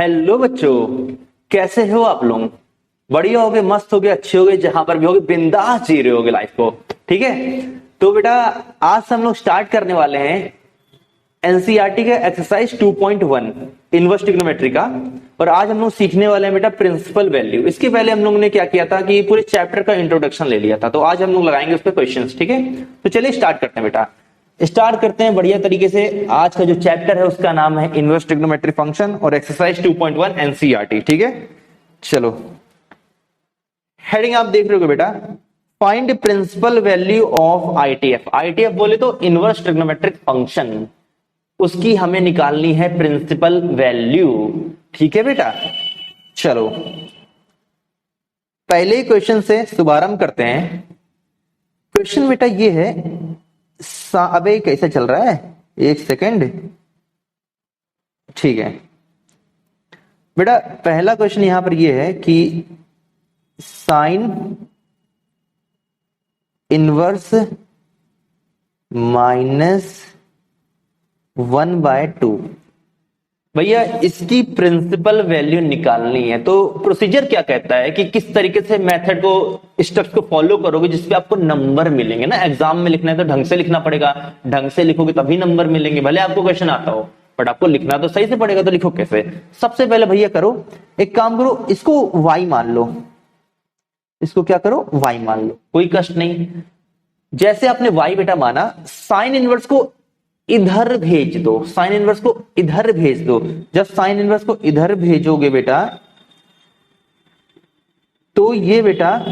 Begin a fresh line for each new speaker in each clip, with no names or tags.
Hello बच्चों, कैसे हो आप लोग? बढ़िया हो गए, मस्त हो गए, अच्छे हो गए, जहां पर भी हो गए बिंदास जी रहे होगे लाइफ को। ठीक है, तो बेटा आज से हम लोग स्टार्ट करने वाले हैं एनसीईआरटी का एक्सरसाइज 2.1 इनवर्स ट्रिग्नोमेट्री का। और आज हम लोग सीखने वाले हैं बेटा प्रिंसिपल वैल्यू। इसके पहले हम लोगों ने क्या किया था कि पूरे चैप्टर का इंट्रोडक्शन ले लिया था, तो आज हम लोग लगाएंगे उस पर क्वेश्चंस। ठीक है, तो चलिए स्टार्ट करते हैं बेटा। स्टार्ट करते हैं बढ़िया तरीके से। आज का जो चैप्टर है उसका नाम है इनवर्स ट्रिग्नोमेट्री फंक्शन और एक्सरसाइज 2.1 एनसीईआरटी। ठीक है, चलो हेडिंग आप देख रहे हो बेटा, find principal value of ITF. ITF बोले तो इनवर्स ट्रिग्नोमेट्रिक फंक्शन, उसकी हमें निकालनी है प्रिंसिपल वैल्यू। ठीक है बेटा, चलो पहले क्वेश्चन से शुभारंभ करते हैं। क्वेश्चन बेटा ये है, अबे कैसे चल रहा है, एक सेकेंड। ठीक है बेटा, पहला क्वेश्चन यहां पर ये है कि साइन इनवर्स -1/2। भैया इसकी प्रिंसिपल वैल्यू निकालनी है, तो प्रोसीजर क्या कहता है कि किस तरीके से मेथड को, स्टेप्स को फॉलो करोगे जिसपे आपको नंबर मिलेंगे ना। एग्जाम में लिखना है तो ढंग से लिखना पड़ेगा, ढंग से लिखोगे तभी नंबर मिलेंगे। भले आपको क्वेश्चन आता हो बट आपको लिखना तो सही से पड़ेगा। तो लिखो कैसे? सबसे पहले भैया करो एक काम करो, इसको y मान लो। इसको क्या करो? y मान लो, कोई कष्ट नहीं। जैसे आपने y बेटा माना, साइन इनवर्स को इधर भेज दो, साइन इनवर्स को इधर भेज दो। जब साइन इनवर्स को इधर भेजोगे बेटा, तो ये बेटा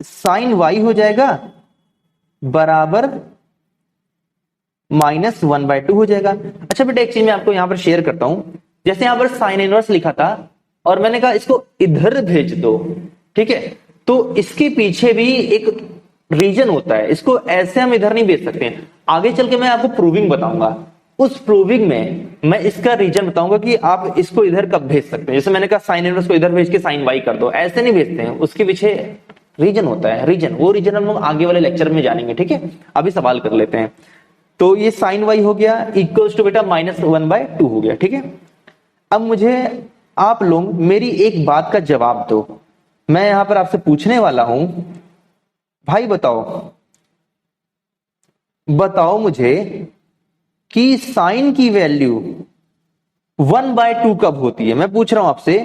साइन y हो जाएगा बराबर -1/2 हो जाएगा। अच्छा बेटा एक चीज मैं आपको यहां पर शेयर करता हूं। जैसे यहां पर साइन इनवर्स लिखा था और मैंने कहा इसको इधर भेज दो, ठीक है, तो इसके पीछे भी एक रीजन होता है। इसको ऐसे हम इधर नहीं भेज सकते। आगे चल के मैं आपको प्रूविंग बताऊंगा, उस प्रूविंग में मैं इसका रीजन बताऊंगा कि आप इसको इधर कब भेज सकते हैं। जैसे मैंने कहा साइन इनवर्स को इधर भेज के साइन वाई कर दो, ऐसे नहीं भेजते हैं, उसके पीछे रीजन होता है। रीजन, वो रीजन हम लोग आगे वाले लेक्चर में जानेंगे। ठीक है, अभी सवाल कर लेते हैं। तो ये साइन वाई हो गया इक्वल्स टू बेटा -1/2 हो गया। ठीक है, अब मुझे आप लोग मेरी एक बात का जवाब दो। मैं यहां पर आपसे पूछने वाला हूं, भाई बताओ मुझे कि साइन की वैल्यू 1/2 कब होती है। मैं पूछ रहा हूं आपसे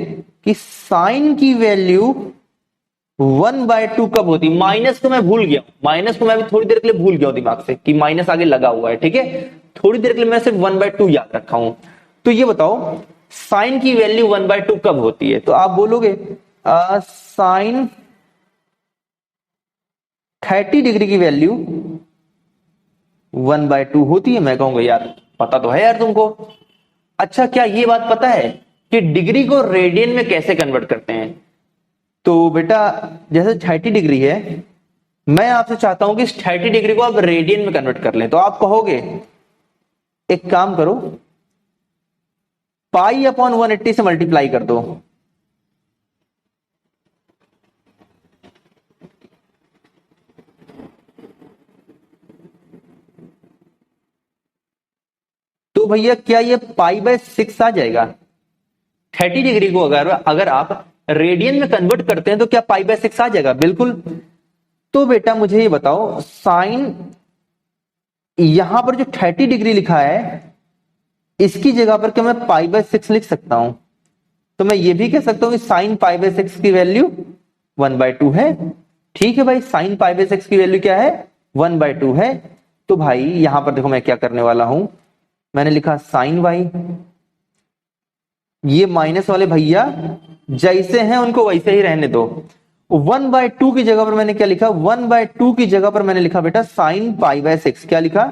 कि साइन की वैल्यू 1/2 कब होती है। माइनस को मैं भूल गया, माइनस को मैं भी थोड़ी देर के लिए भूल गया दिमाग से कि माइनस आगे लगा हुआ है। ठीक है, थोड़ी देर के लिए मैं सिर्फ 1/2 याद रखा हूं। तो ये बताओ साइन की वैल्यू 1/2 कब होती है। तो आप बोलोगे साइन 30 डिग्री की वैल्यू 1/2 होती है। मैं कहूंगा यार पता तो है यार तुमको। अच्छा क्या ये बात पता है कि डिग्री को रेडियन में कैसे कन्वर्ट करते हैं? तो बेटा जैसे 30 डिग्री है, मैं आपसे चाहता हूं कि इस 30 डिग्री को आप रेडियन में कन्वर्ट कर लें। तो आप कहोगे एक काम करो, π/180 से मल्टीप्लाई कर दो। तो भैया क्या ये π/6 आ जाएगा? 30 डिग्री को अगर आप रेडियन में कन्वर्ट करते हैं तो क्या π/6 आ जाएगा? बिल्कुल। तो बेटा मुझे ये बताओ, साइन यहां पर जो 30 डिग्री लिखा है इसकी जगह पर क्या मैं π/6 लिख सकता हूं? तो मैं ये भी कह सकता हूं कि साइन π/6 की वैल्यू 1/2 है। ठीक है भाई, साइन π/6 की वैल्यू क्या है? 1/2 है। तो भाई यहां पर देखो मैं क्या करने वाला हूं, मैंने लिखा साइन वाई, ये माइनस वाले भैया जैसे हैं उनको वैसे ही रहने दो। 1/2 की जगह पर मैंने क्या लिखा? 1/2 की जगह पर मैंने लिखा बेटा साइन π/6। क्या लिखा?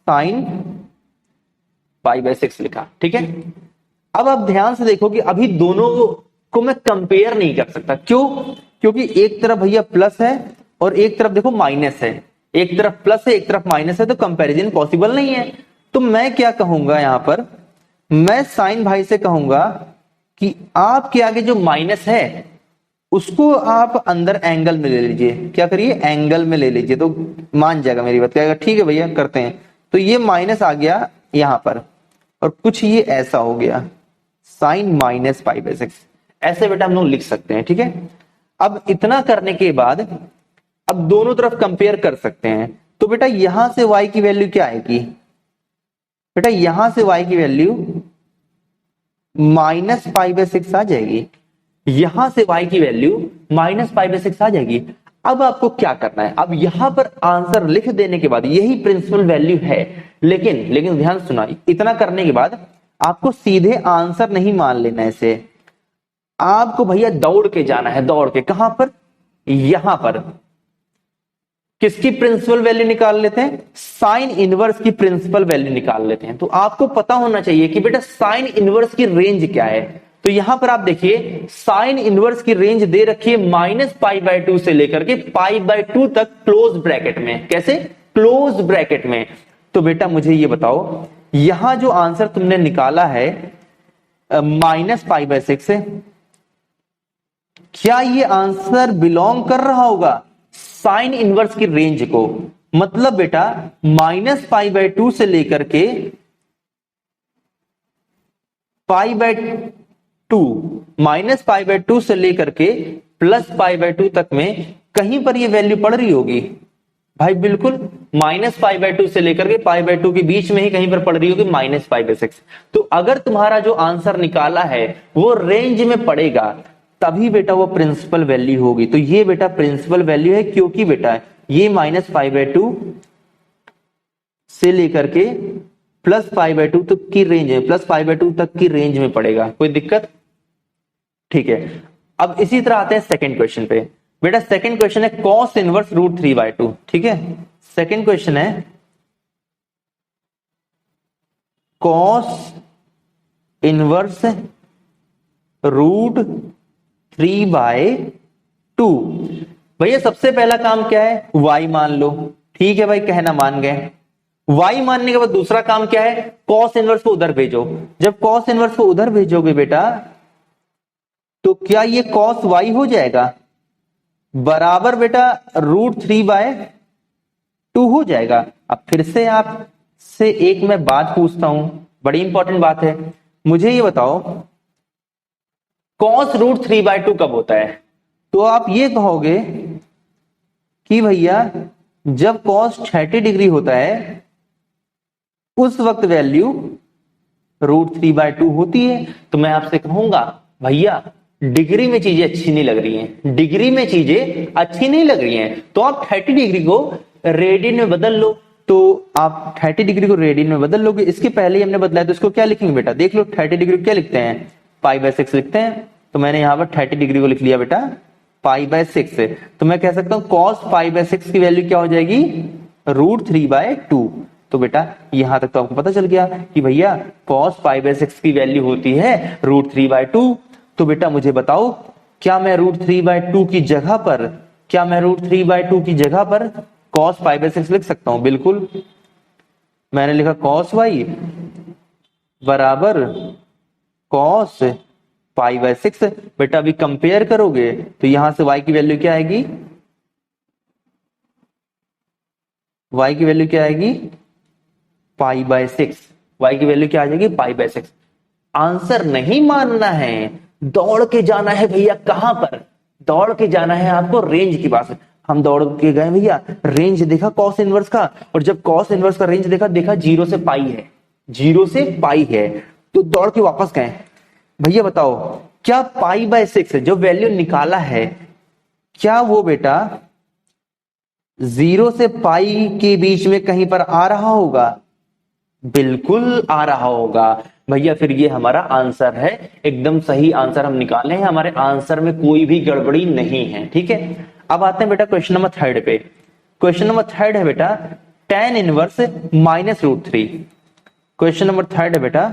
साइन π/6 लिखा। ठीक है, अब आप ध्यान से देखो कि अभी दोनों को मैं कंपेयर नहीं कर सकता। क्यों? क्योंकि एक तरफ भैया प्लस है और एक तरफ देखो माइनस है। एक तरफ प्लस है एक तरफ माइनस है, तो कंपैरिजन पॉसिबल नहीं है। तो मैं क्या कहूंगा यहां पर, मैं साइन भाई से कहूंगा कि आपके आगे जो माइनस है उसको आप अंदर एंगल में ले लीजिए। क्या करिए? एंगल में ले लीजिए, तो मान जाएगा मेरी बात। क्या ठीक है भैया करते हैं। तो ये माइनस आ गया यहां पर, और कुछ ये ऐसा हो गया साइन माइनस पाई बाय 6, ऐसे बेटा हम लोग लिख सकते हैं। ठीक है, अब इतना करने के बाद अब दोनों तरफ कंपेयर कर सकते हैं। तो बेटा यहां से y की वैल्यू क्या आएगी, बेटा यहां से y की वैल्यू माइनस पाई बाय 6 आ जाएगी, यहां से y की वैल्यू माइनस पाई बाय 6 आ जाएगी। अब आपको क्या करना है, अब यहां पर आंसर लिख देने के बाद यही प्रिंसिपल वैल्यू है, लेकिन ध्यान सुना, इतना करने के बाद आपको सीधे आंसर नहीं मान लेना है इसे, आपको भैया दौड़ के जाना है, दौड़ के कहां पर, यहां पर किसकी प्रिंसिपल वैल्यू निकाल लेते हैं, साइन इनवर्स की प्रिंसिपल वैल्यू निकाल लेते हैं। तो आपको पता होना चाहिए कि बेटा साइन इनवर्स की रेंज क्या है। तो यहां पर आप देखिए साइन इनवर्स की रेंज दे रखी है माइनस पाई बाय 2 से लेकर के पाई बाय 2 तक क्लोज ब्रैकेट में। कैसे, क्लोज ब्रैकेट में। तो बेटा मुझे ये बताओ, यहां जो आंसर तुमने निकाला है माइनस पाई बाय 6 से, क्या ये आंसर बिलोंग कर रहा होगा साइन इनवर्स की रेंज को? मतलब बेटा माइनस पाई बाय 2 से लेकर के pi by 2, minus pi by 2 से लेकर के प्लस पाई बाय 2 तक में कहीं पर ये वैल्यू पड़ रही होगी भाई, बिल्कुल माइनस पाई बाय 2 से लेकर के पाई बाय 2 के बीच में ही कहीं पर पड़ रही होगी माइनस पाई बाय 6। तो अगर तुम्हारा जो आंसर निकाला है वो रेंज में पड़ेगा तभी बेटा वो प्रिंसिपल वैल्यू होगी। तो ये बेटा प्रिंसिपल वैल्यू है, क्योंकि बेटा ये माइनस पाई बाय 2 से लेकर के प्लस पाई बाय 2 तक की रेंज है, प्लस पाई बाय 2 तक की रेंज में पड़ेगा। कोई दिक्कत? ठीक है, अब इसी तरह आते हैं सेकंड क्वेश्चन पे। बेटा सेकंड क्वेश्चन है कॉस इनवर्स रूट 3 बाय 2। ठीक है, सेकंड क्वेश्चन है कॉस इनवर्स रूट 3 बाय 2। भैया सबसे पहला काम क्या है, y मान लो। ठीक है भाई, कहना मान गए। y मानने के बाद दूसरा काम क्या है, कॉस इनवर्स को उधर भेजो। जब कॉस इनवर्स को उधर भेजोगे बेटा तो क्या ये कॉस y हो जाएगा, बराबर बेटा रूट 3 बाय 2 हो जाएगा। अब फिर से आपसे एक मैं बात पूछता हूं, बड़ी इंपॉर्टेंट बात है, मुझे ये बताओ कॉस रूट 3 बाय 2 कब होता है? तो आप ये कहोगे कि भैया जब कॉस 30 डिग्री होता है उस वक्त वैल्यू रूट 3 बाय 2 होती है। तो मैं आपसे कहूंगा भैया डिग्री में चीजें अच्छी नहीं लग रही हैं, डिग्री में चीजें अच्छी नहीं लग रही हैं, तो आप 30 डिग्री को रेडियन में बदल लो। तो आप 30 डिग्री को रेडियन में बदल लोगे, इसके पहले ही हमने बदला है तो इसको क्या लिखेंगे बेटा, देख लो 30 डिग्री को क्या लिखते हैं, पाई बाय 6 लिखते हैं। तो मैंने यहां पर 30 डिग्री को लिख लिया बेटा पाई बाय 6 से। तो मैं कह सकता हूं कॉस पाई बाय 6 की वैल्यू क्या हो जाएगी, रूट 3 बाय 2। तो बेटा यहां तक तो आपको पता चल गया कि भैया कॉस पाई बाय 6 की वैल्यू होती है रूट 3 बाय 2। तो बेटा मुझे बताओ क्या मैं रूट 3 बाय 2 की जगह पर, क्या मैं रूट 3 बाय 2 की जगह पर कॉस पाई बाय 6 लिख सकता हूं? बिल्कुल, मैंने लिखा कॉस वाई बराबर कॉस पाई बाय 6। बेटा अभी कंपेयर करोगे तो यहां से y की वैल्यू क्या आएगी, y की वैल्यू क्या आएगी, पाई बाय 6। y की वैल्यू क्या आ जाएगी, पाई बाय 6। आंसर नहीं मानना है, दौड़ के जाना है भैया। कहां पर दौड़ के जाना है आपको, रेंज की बात। हम दौड़ के गए भैया, रेंज देखा कॉस इनवर्स का, और जब कॉस इनवर्स का रेंज देखा 0 से पाई है, 0 से पाई है, तो दौड़ के वापस गए। भैया बताओ क्या पाई बाय 6 जो वैल्यू निकाला है क्या वो बेटा 0 से पाई के बीच में कहीं पर आ रहा होगा? बिल्कुल आ रहा होगा भैया। फिर ये हमारा आंसर है, एकदम सही आंसर हम निकाले हैं, हमारे आंसर में कोई भी गड़बड़ी नहीं है। ठीक है, अब आते हैं बेटा क्वेश्चन नंबर 3 पे। क्वेश्चन नंबर 3 है बेटा tan inverse minus root 3। Question number 3 है बेटा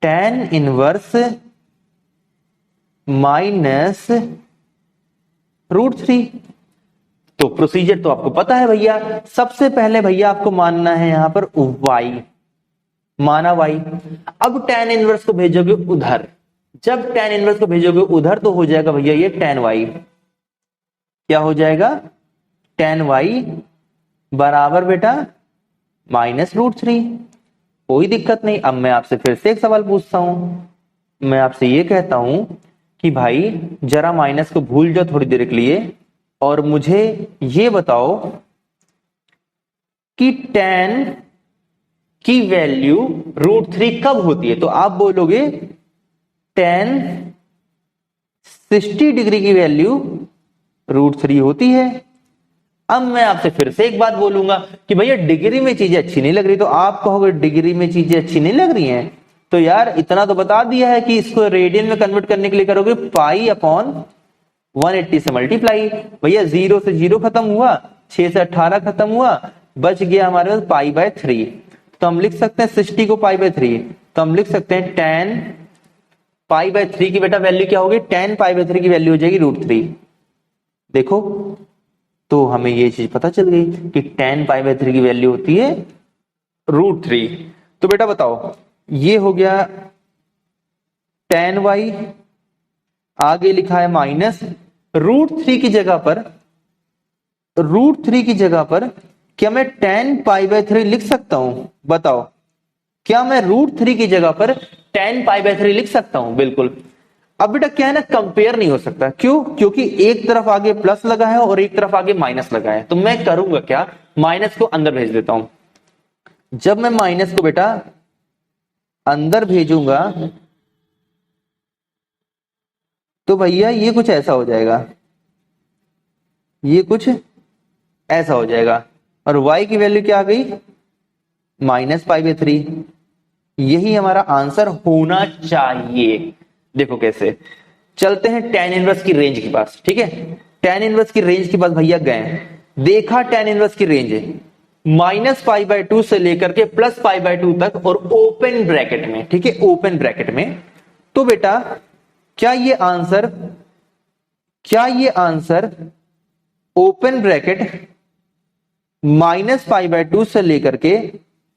tan इनवर्स माइनस रूट 3। तो प्रोसीजर तो आपको पता है भैया, सबसे पहले भैया आपको मानना है यहां पर y, माना y। अब tan इनवर्स को भेजोगे उधर, जब tan इनवर्स को भेजोगे उधर तो हो जाएगा भैया ये tan y। क्या हो जाएगा, tan y बराबर बेटा -√3। कोई दिक्कत नहीं। अब मैं आपसे फिर से एक सवाल पूछता हूं। मैं आपसे ये कहता हूं कि भाई जरा माइनस को भूल जाओ थोड़ी देर के लिए और मुझे ये बताओ कि tan की वैल्यू √3 कब होती है। तो आप बोलोगे tan 60 डिग्री की वैल्यू √3 होती है। अब मैं आपसे फिर से एक बात बोलूंगा कि भैया डिग्री में चीजें अच्छी नहीं लग रही, तो आप कहोगे डिग्री में चीजें अच्छी नहीं लग रही हैं, तो यार इतना तो बता दिया है कि इसको रेडियन में कन्वर्ट करने के लिए करोगे π/180 से मल्टीप्लाई। भैया 0 से 0 खत्म हुआ, 6 से 18 खत्म हुआ, बच गया हमारे पास π/3। तो हम लिख सकते हैं 60 को π/3, तो हम लिख सकते हैं tan π/3 की बेटा वैल्यू क्या होगी, tan π/3 की वैल्यू हो जाएगी √3। देखो तो हमें ये चीज पता चल गई कि tan π/3 की वैल्यू होती है √3। तो बेटा बताओ ये हो गया tan y, आगे लिखा है माइनस √3 की जगह पर, √3 की जगह पर क्या मैं tan π/3 लिख सकता हूं? बताओ क्या मैं √3 की जगह पर tan π/3 लिख सकता हूं? बिल्कुल। अब बेटा क्या है ना, कंपेयर नहीं हो सकता। क्यों? क्योंकि एक तरफ आगे प्लस लगा है और एक तरफ आगे माइनस लगा है। तो मैं करूंगा क्या, माइनस को अंदर भेज देता हूं। जब मैं माइनस को बेटा अंदर भेजूंगा तो भैया ये कुछ ऐसा हो जाएगा, ये कुछ ऐसा हो जाएगा, और y की वैल्यू क्या आ गई, -π/3। यही हमारा आंसर होना चाहिए। देखो कैसे, चलते हैं tan इनवर्स की रेंज के पास। ठीक है, tan इनवर्स की रेंज के पास भैया गए, देखा tan इनवर्स की रेंज -π/2 से लेकर के +π/2 तक और ओपन ब्रैकेट में। ठीक है, ओपन ब्रैकेट में। तो बेटा क्या ये आंसर ओपन ब्रैकेट -π/2 से लेकर के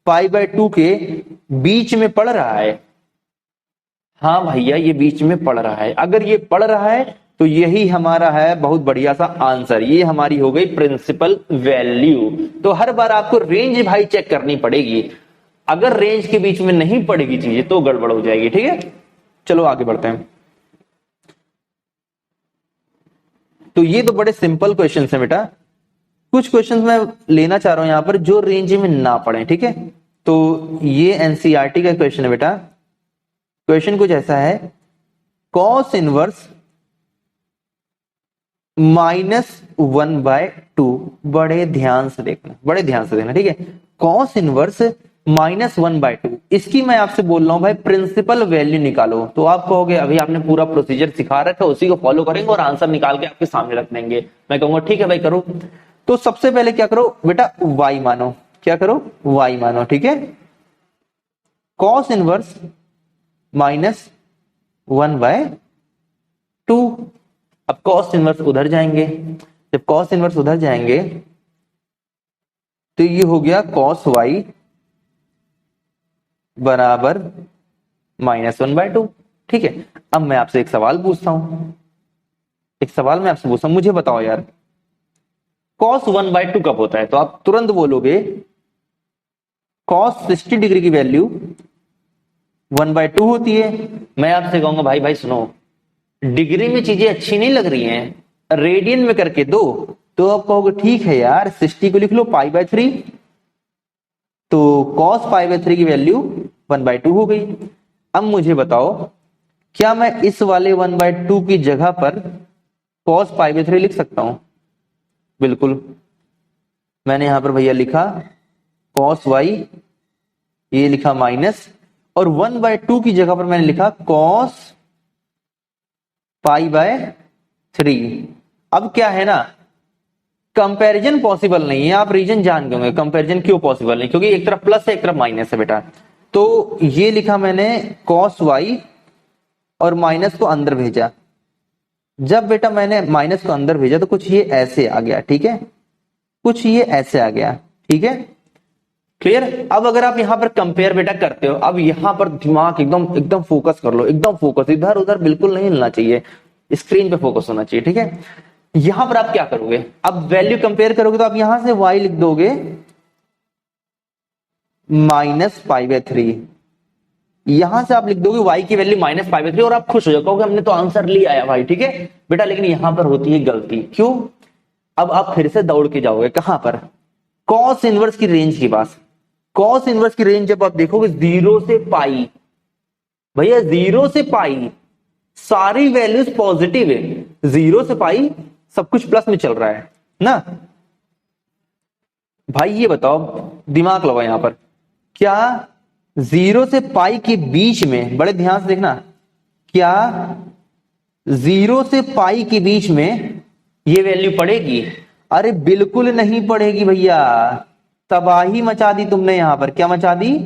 π/2 के बीच में पड़ रहा है? हाँ भैया ये बीच में पड़ रहा है। अगर ये पड़ रहा है तो यही हमारा है बहुत बढ़िया सा आंसर। ये हमारी हो गई प्रिंसिपल वैल्यू। तो हर बार आपको रेंज भाई चेक करनी पड़ेगी। अगर रेंज के बीच में नहीं पड़ेगी चीजें तो गड़बड़ हो जाएगी। ठीक है, चलो आगे बढ़ते हैं। तो ये तो बड़े सिंपल क्वेश्चन है बेटा। कुछ क्वेश्चंस मैं लेना चाह रहा हूं यहां पर जो रेंज में ना पड़े। ठीक है, तो ये एनसीईआरटी का क्वेश्चन है बेटा। क्वेश्चन कुछ ऐसा है, cos इनवर्स -1/2। बड़े ध्यान से देखना, बड़े ध्यान से देखना। ठीक है, cos इनवर्स -1/2, इसकी मैं आपसे बोल रहा हूं भाई प्रिंसिपल वैल्यू निकालो। तो आप कहोगे अभी आपने पूरा प्रोसीजर सिखा रखा है, उसी को फॉलो करेंगे और आंसर निकाल के आपके सामने रख देंगे। मैं कहूंगा ठीक है भाई करो। तो सबसे पहले क्या करो बेटा, y मानो। क्या करो, y मानो। ठीक है, cos इनवर्स -1/2। अब cos इनवर्स उधर जाएंगे, जब cos इनवर्स उधर जाएंगे तो ये हो गया cos y बराबर -1/2। ठीक है, अब मैं आपसे एक सवाल पूछता हूं, मुझे बताओ यार cos 1/2 कब होता है? तो आप तुरंत बोलोगे cos 60 डिग्री की वैल्यू 1/2 होती है। मैं आपसे कहूंगा भाई सुनो, डिग्री में चीजें अच्छी नहीं लग रही हैं, रेडियन में करके दो। तो आप कहोगे ठीक है यार 60 को लिख लो π/3, तो cos π/3 की वैल्यू 1/2 हो गई। अब मुझे बताओ क्या मैं इस वाले 1/2 की जगह पर cos π/3 लिख सकता हूं? बिल्कुल, मैंने यहां पर भैया लिखा cos y, ये लिखा माइनस, और 1/2 की जगह पर मैंने लिखा cos π/3। अब क्या है ना, कंपैरिजन पॉसिबल नहीं है। आप रीजन जान गए होंगे कंपैरिजन क्यों पॉसिबल नहीं, क्योंकि एक तरफ प्लस है एक तरफ माइनस है बेटा। तो ये लिखा मैंने cos y और माइनस को अंदर भेजा। जब बेटा मैंने माइनस को अंदर भेजा तो कुछ ये ऐसे आ गया। ठीक है, कुछ ये ऐसे आ गया। ठीक है, क्लियर। अब अगर आप यहां पर कंपेयर बेटा करते हो, अब यहां पर दिमाग एकदम फोकस कर लो, एकदम फोकस, इधर उधर बिल्कुल नहीं हिलना चाहिए, स्क्रीन पे फोकस होना चाहिए। ठीक है, यहां पर आप क्या करोगे, अब वैल्यू कंपेयर करोगे तो आप यहां से y लिख दोगे -π/3। यहां से आप लिख दोगे y की वैल्यू -π/3 और आप खुश हो जाओगे हमने तो आंसर लिया है भाई, ठीक है बेटा। लेकिन यहां पर होती है गलती, क्यों? अब आप फिर से दौड़ के जाओगे कहां पर? कॉस इनवर्स की रेंज के पास। कॉस इनवर्स की रेंज जब आप देखोगे 0 से पाई, भैया 0 से पाई सारी वैल्यूज पॉजिटिव है, 0 से पाई सब कुछ प्लस में चल रहा है ना भाई। ये बताओ, दिमाग लगाओ यहां पर, क्या 0 से पाई के बीच में, बड़े ध्यान से देखना, क्या 0 से पाई के बीच में ये वैल्यू पड़ेगी? अरे बिल्कुल नहीं पड़ेगी भैया, तबाही मचा दी तुमने यहां पर। क्या मचा दी?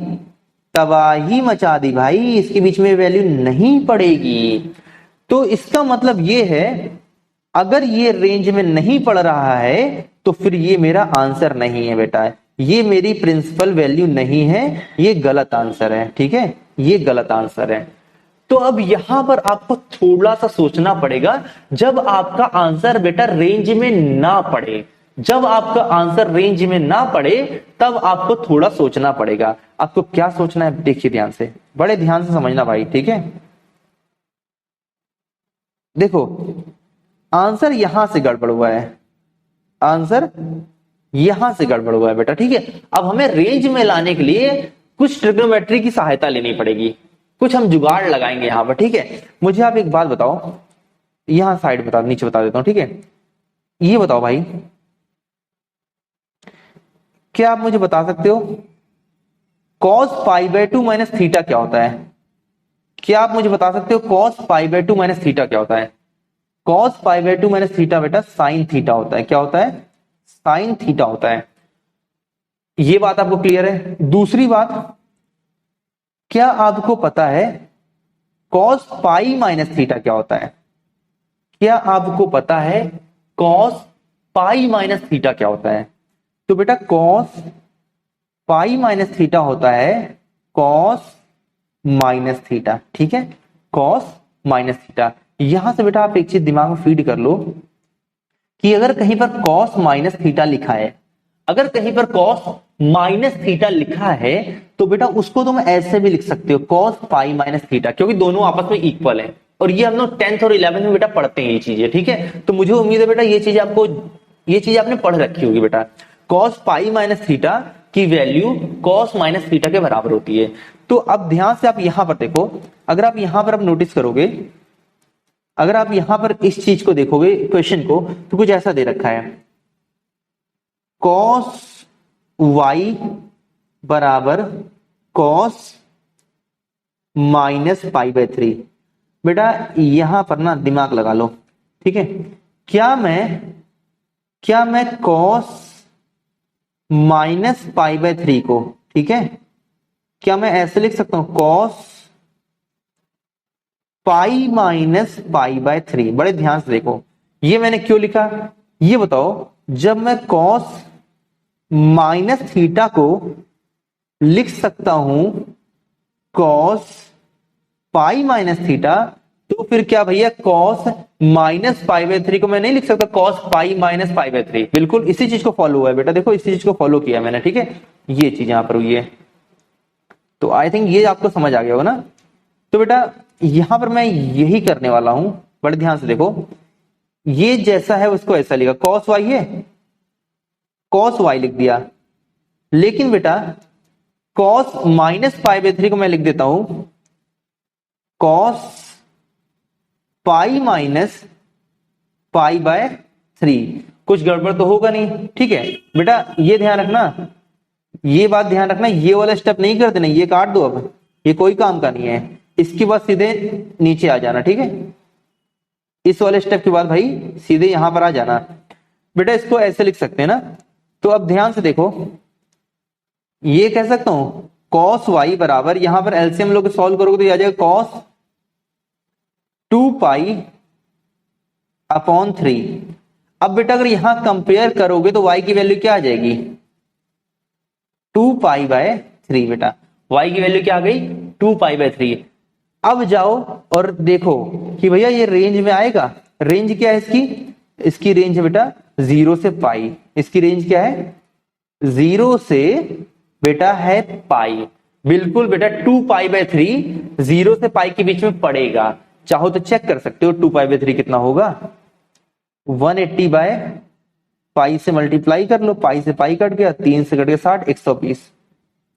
तबाही मचा दी भाई, इसके बीच में वैल्यू नहीं पड़ेगी। तो इसका मतलब ये है, अगर ये रेंज में नहीं पड़ रहा है तो फिर ये मेरा आंसर नहीं है बेटा, ये मेरी प्रिंसिपल वैल्यू नहीं है, ये गलत आंसर है, ठीक है, ये गलत आंसर है। तो अब यहां पर आपको थोड़ा सा सोचना पड़ेगा, जब आपका आंसर बेटा रेंज में ना पड़े, जब आपका आंसर रेंज में ना पड़े तब आपको थोड़ा सोचना पड़ेगा। आपको क्या सोचना है देखिए ध्यान से, बड़े ध्यान से समझना भाई, ठीक है। देखो आंसर यहां से गड़बड़ हुआ है, आंसर यहां से गड़बड़ हुआ है बेटा, ठीक है। अब हमें रेंज में लाने के लिए कुछ ट्रिग्नोमेट्री की सहायता लेनी पड़ेगी, कुछ हम जुगाड़ लगाएंगे यहां पर, ठीक है। मुझे आप एक बात बताओ, यहां साइड बता, नीचे बता देता हूं, ठीक है। ये बताओ भाई, क्या आप मुझे बता सकते हो cos π/2 माइनस थीटा क्या होता है? क्या आप मुझे बता सकते हो cos π/2 माइनस थीटा क्या होता है? cos π/2 माइनस थीटा बेटा साइन थीटा होता है। क्या होता है? साइन थीटा होता है। ये बात आपको क्लियर है? दूसरी बात, क्या आपको पता है cos π माइनस थीटा क्या होता है? क्या आपको पता है cos π माइनस थीटा क्या होता है? तो बेटा cos π माइनस थीटा होता है cos माइनस थीटा, ठीक है, cos माइनस थीटा। यहां से बेटा आप एक चीज दिमाग में फीड कर लो कि अगर कहीं पर cos माइनस थीटा लिखा है, अगर कहीं पर cos माइनस थीटा लिखा है तो बेटा उसको तुम ऐसे भी लिख सकते हो cos π माइनस थीटा, क्योंकि दोनों आपस में इक्वल है। और ये हम लोग 10th और 11th में बेटा पढ़ते हैं ये चीजें, ठीक है। तो मुझे उम्मीद है बेटा ये चीज आपने पढ़ रखी होगी बेटा। cos π माइनस थीटा की वैल्यू cos माइनस थीटा के बराबर होती है। तो अब ध्यान से आप यहां पर देखो, अगर आप यहां पर आप नोटिस करोगे, अगर आप यहां पर इस चीज को देखोगे क्वेश्चन को, तो कुछ ऐसा दे रखा है cos y बराबर cos माइनस π/3। बेटा यहां पर ना दिमाग लगा लो, ठीक है। क्या मैं cos माइनस π/3 को, ठीक है, क्या मैं ऐसे लिख सकता हूं cos π माइनस π/3? बड़े ध्यान से देखो, ये मैंने क्यों लिखा ये बताओ। जब मैं cos माइनस थीटा को लिख सकता हूं cos π माइनस थीटा, तो फिर क्या भैया cos माइनस π/3 को मैं नहीं लिख सकता cos π माइनस π/3? बिल्कुल इसी चीज को फॉलो हुआ है बेटा, देखो इसी चीज को फॉलो किया मैंने, ठीक है। ये चीज यहां पर हुई है, तो आई थिंक ये आपको समझ आ गया होगा ना। तो बेटा यहां पर मैं यही करने वाला हूं, बड़े ध्यान से देखो, ये जैसा है उसको ऐसा लिखा, cos y है, cos y लिख दिया। लेकिन बेटा cos माइनस π/3 को मैं लिख देता हूं cos π माइनस π/3। कुछ गड़बड़ तो होगा नहीं, ठीक है बेटा। ये ध्यान रखना, ये बात ध्यान रखना, ये वाला स्टेप नहीं कर देना, ये काट दो, अब ये कोई काम का नहीं है। इसके बाद सीधे नीचे आ जाना, ठीक है। इस वाले स्टेप के बाद भाई सीधे यहां पर आ जाना। बेटा इसको ऐसे लिख सकते हैं ना, तो अब ध्यान से देखो, ये कह सकता हूं cos y बराबर, यहां पर एलसीएम लोग सॉल्व करोगे तो आ जाएगा cos 2π/3। अब बेटा अगर यहां कंपेयर करोगे तो y की वैल्यू क्या आ जाएगी? 2π/3 बेटा, y की वैल्यू क्या आ गई? 2π/3। अब जाओ और देखो कि भैया ये रेंज में आएगा। रेंज क्या है इसकी रेंज है बेटा 0 से पाई। इसकी रेंज क्या है? 0 से बेटा है पाई। बिल्कुल बेटा 2π/3 0 से पाई के बीच में पड़ेगा। चाहो तो चेक कर सकते हो 2π/3 कितना होगा, 180 बाय पाई से मल्टीप्लाई कर लो, पाई से पाई कट गया, 3 से कट गया 60, 120।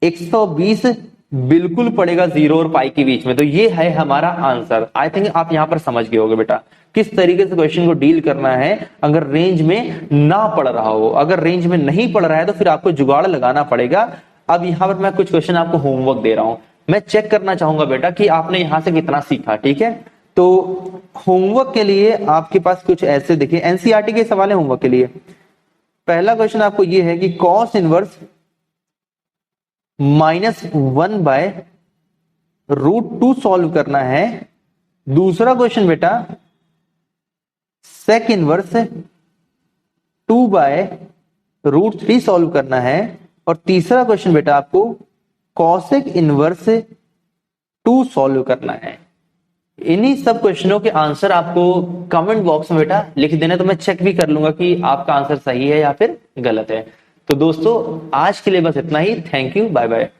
120 बिल्कुल पड़ेगा 0 और पाई के बीच में। तो ये है हमारा आंसर। आई थिंक आप यहां पर समझ गए होगे बेटा किस तरीके से क्वेश्चन को डील करना है अगर रेंज में ना पड़ रहा हो। अगर रेंज में नहीं पड़ रहा है तो फिर आपको जुगाड़ लगाना पड़ेगा। अब यहां पर मैं कुछ क्वेश्चन आपको होमवर्क दे रहा हूं, मैं चेक करना चाहूंगा बेटा कि आपने यहां से कितना सीखा। ठीक है, तो होमवर्क के लिए आपके पास कुछ ऐसे देखिए एनसीईआरटी के सवाल है होमवर्क के लिए। पहला क्वेश्चन आपको ये है कि कॉस इनवर्स -1/√2 सॉल्व करना है। दूसरा क्वेश्चन बेटा सेक इनवर्स 2/√3 सॉल्व करना है। और तीसरा क्वेश्चन बेटा आपको कॉसेक इनवर्स 2 सॉल्व करना है। इन्हीं सब क्वेश्चनों के आंसर आपको कमेंट बॉक्स में बेटा लिख देना, तो मैं चेक भी कर लूंगा कि आपका आंसर सही है या फिर गलत है। तो दोस्तों आज के लिए बस इतना ही। Thank you, bye bye.